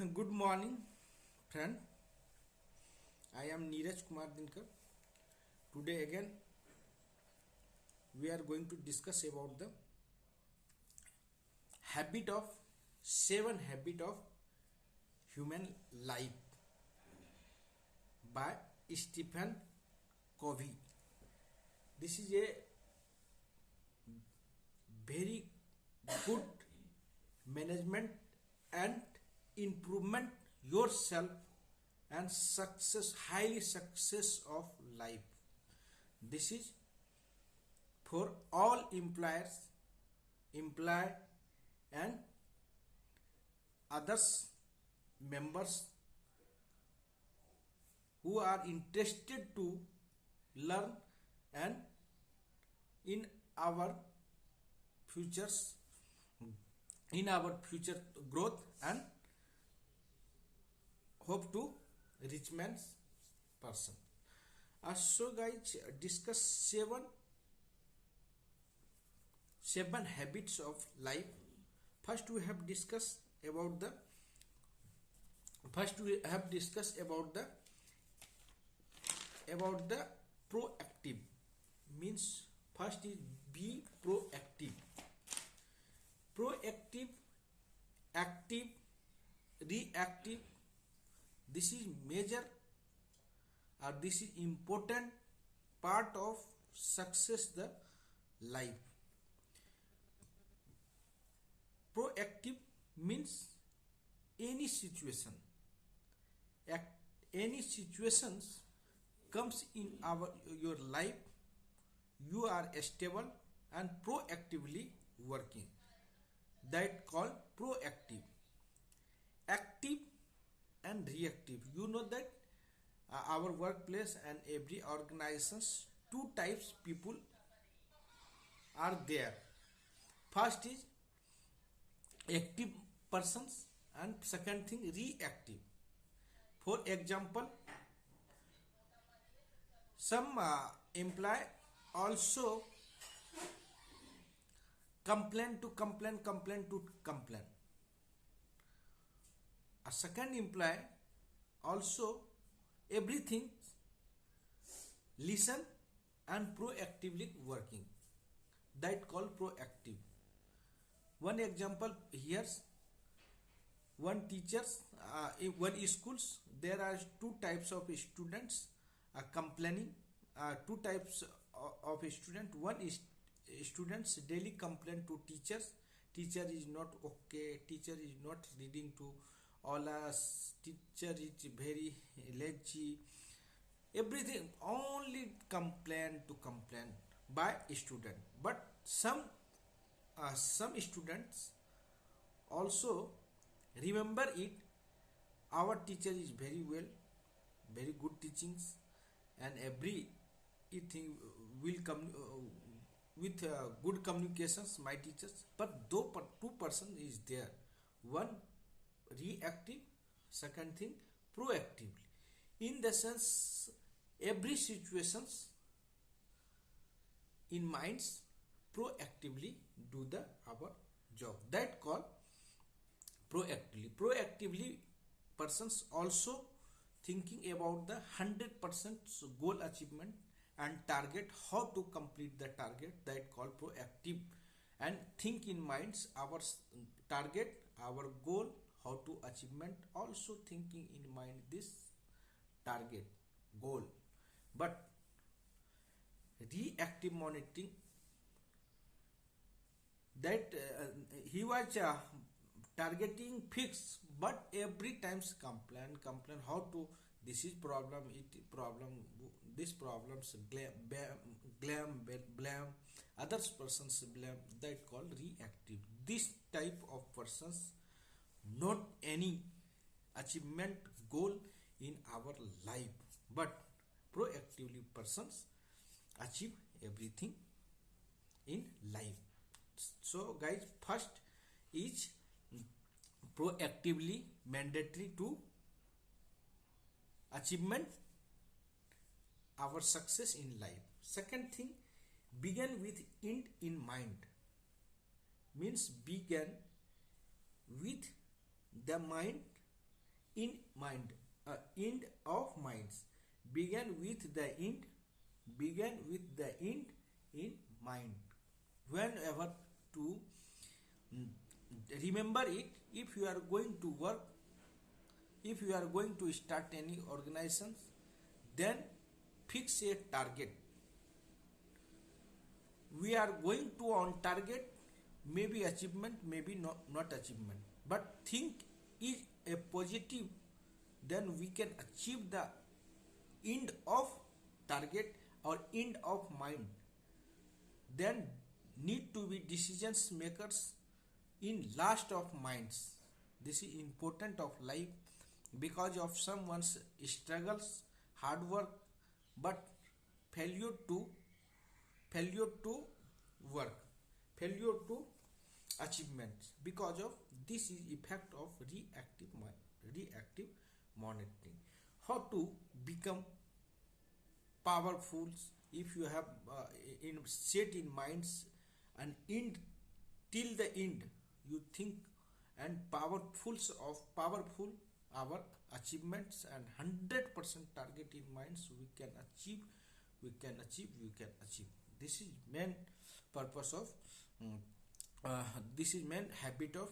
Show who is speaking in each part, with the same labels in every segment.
Speaker 1: Good morning, friend. I am Neeraj Kumar Dinkar. Today again, we are going to discuss about the habit of 7 habit of human life by Stephen Covey. This is a very good management and improvement yourself and highly success of life. This is for all employers, employee and others members who are interested to learn and in our futures in our future growth and hope to rich man's person. So guys, discuss seven habits of life. First we have discussed about the proactive. Means first is be proactive. Proactive, active, reactive. This is major or this is important part of success the life. Proactive means any situation, any situations comes in your life, you are stable and proactively working. That called proactive. Active and reactive. You know that our workplace and every organizations, two types people are there. First is active persons and second thing reactive. For example, some employee also complain to complain. A second employee also everything listen and proactively working. That called proactive. One example here, one teachers in one schools there are two types of students complaining. Two types of student. One is students daily complain to teachers. Teacher is not okay. Teacher is not reading to all us. Teacher is very lazy. Everything only complain by student. But some students also remember it. Our teacher is very well, very good teachings, and every thing will come with good communications. My teachers, but though two person is there, one reactive, second thing proactively. In the sense, every situations in minds proactively do the our job. That called proactively persons also thinking about the 100% goal achievement and target, how to complete the target. That called proactive. And think in minds our target, our goal, how to achievement, also thinking in mind this target goal. But reactive monitoring, that he was targeting fix, but every times complain how to this is problem, this problems blame others persons blame. That called reactive. This type of persons not any achievement goal in our life, but proactively persons achieve everything in life. So guys, first is proactively mandatory to achievement our success in life. Second thing, begin with end in mind. Means begin with the mind in mind, end of minds. Began with the end, began with the end in mind. Whenever to remember it, if you are going to work, if you are going to start any organizations, then fix a target. We are going to on target, maybe achievement, maybe not achievement, but think is a positive, then we can achieve the end of target or end of mind. Then need to be decisions makers in last of minds. This is important of life because of someone's struggles, hard work, but failure to work, failure to achievements. Because of this is effect of reactive monitoring. How to become powerful? If you have in set in minds and end till the end, you think and powerful our achievements and 100% target in minds, we can achieve. This is main purpose of this is main habit of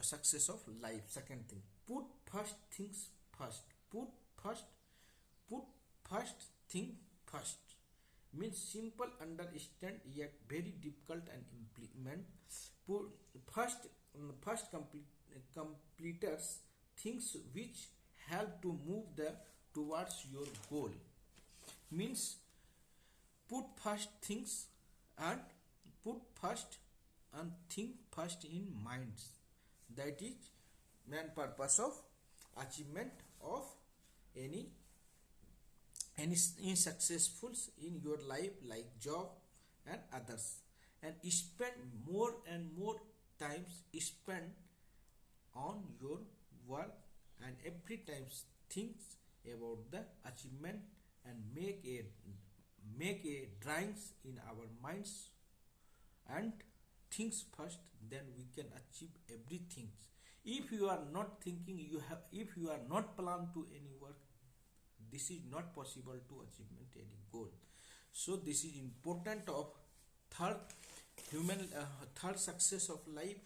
Speaker 1: success of life. Second thing, put first things first. Put first thing first means simple, understand, yet very difficult and implement. Put first completers things which help to move towards your goal. Means put first things and think first in minds. That is main purpose of achievement of any successful in your life, like job and others. And spend more and more times spend on your work, and every time think about the achievement and make a drawings in our minds and things first, then we can achieve everything. If you are not thinking, if you are not plan to any work, this is not possible to achievement any goal. So this is important of third success of life.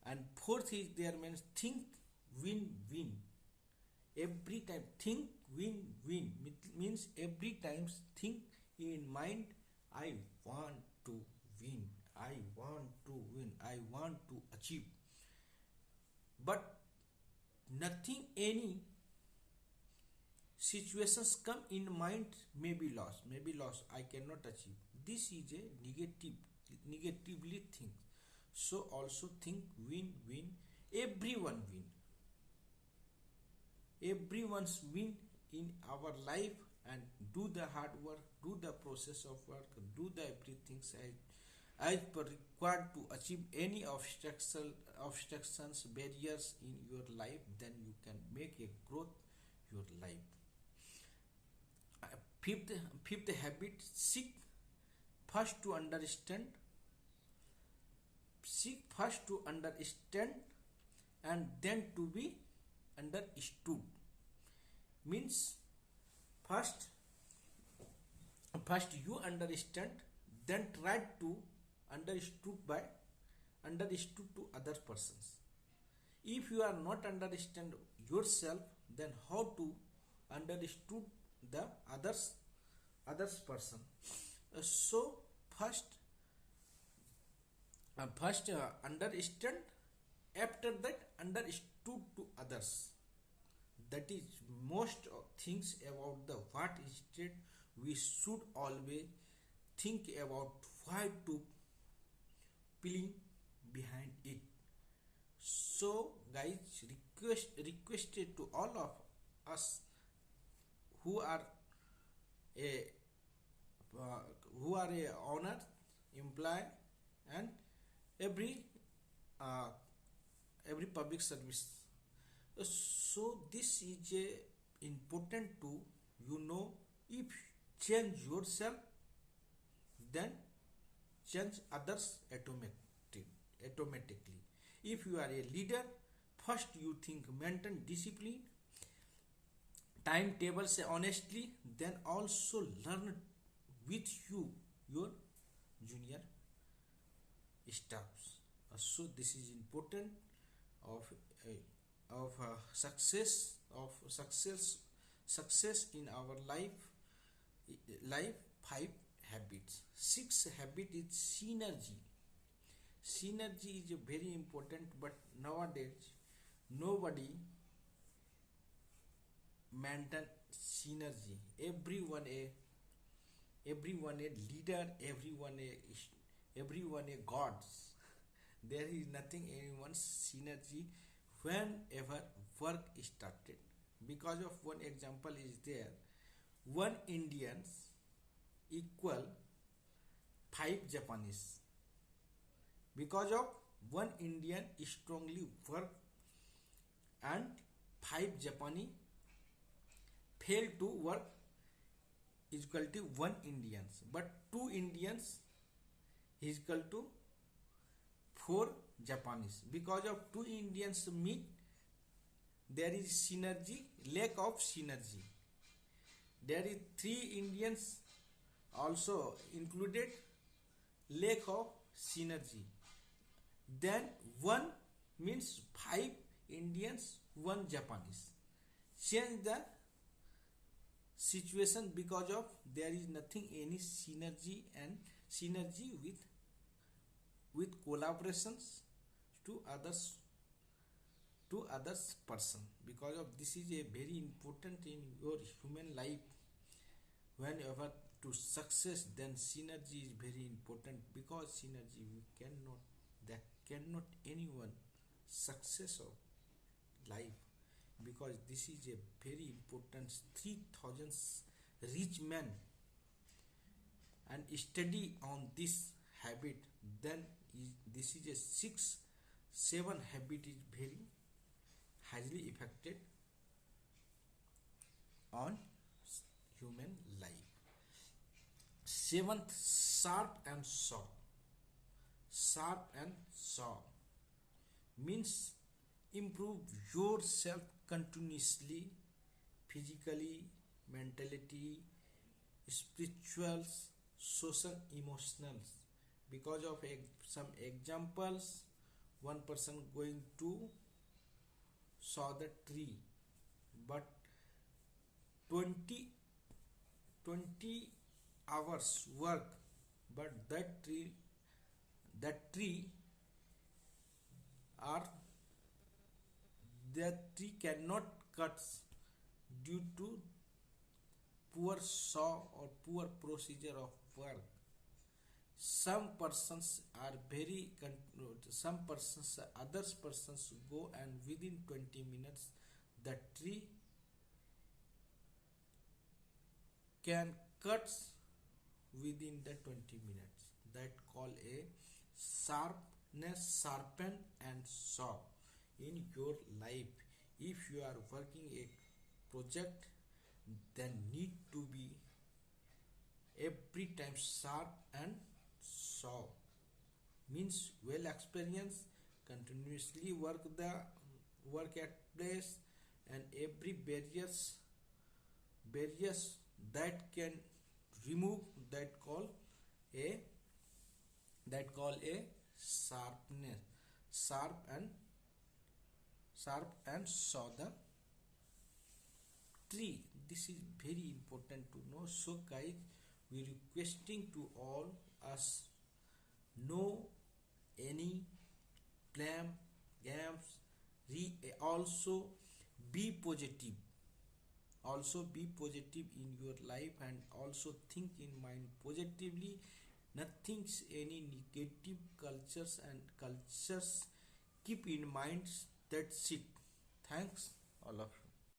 Speaker 1: And fourth is there means think win-win. Every time think win-win means every time think in mind, I want to win, I want to achieve. But nothing, any situations come in mind, may be lost, I cannot achieve. This is a negatively think. So also think win-win, everyone's win in our life, and do the hard work, do the process of work, do the everything as per required to achieve any obstructions, barriers in your life, then you can make a growth your life. Fifth habit, seek first to understand and then to be understood. Means first you understand, then try to understood to other persons. If you are not understand yourself, then how to understood the others person. So first understand, after that understood to others. That is most of things about the what instead we should always think about why to feeling behind it. So guys, requested to all of us who are a owner, employee, and every public service. So this is a important to if change yourself, then change others automatically. If you are a leader, First you think maintain discipline, timetable say honestly, then also learn with your junior staffs. So this is important of success success in our life. Five habits. Six habit is synergy. Synergy is very important, but nowadays nobody maintain synergy. Everyone a leader, everyone a gods. There is nothing anyone's synergy whenever work started. Because of one example is there, one Indians equal five Japanese. Because of one Indian strongly work and five Japanese fail to work is equal to one Indians, but two Indians is equal to four Japanese. Because of two Indians meet, there is synergy, lack of synergy. There is three Indians also included, lack of synergy. Then one means five Indians, one Japanese. Change the situation because of there is nothing any synergy and synergy with collaborations to others person. Because of this is a very important in your human life. Whenever to success, then synergy is very important, because synergy we cannot anyone success of life, because this is a very important 3000 rich man and study on this habit, then this is a 6-7 habit is very highly affected on human life. Seventh, sharp and saw. Sharp and saw means improve yourself continuously, physically, mentality, spirituals, social, emotionals. Because of some examples, one person going to saw the tree, but 20 hours work, but that tree cannot cut due to poor saw or poor procedure of work. Some persons are others persons go and within 20 minutes the tree can cut within the 20 minutes. That call a sharpen and saw in your life. If you are working a project, then need to be every time sharp and saw. Means well experienced, continuously work at place, and every barriers that can remove, that call a sharpness, sharp and saw the tree. This is very important to know. So guys, we requesting to all us know any plan games, also be positive. Also be positive in your life, and also think in mind positively. Nothing's any negative cultures keep in mind. That's it. Thanks all of you.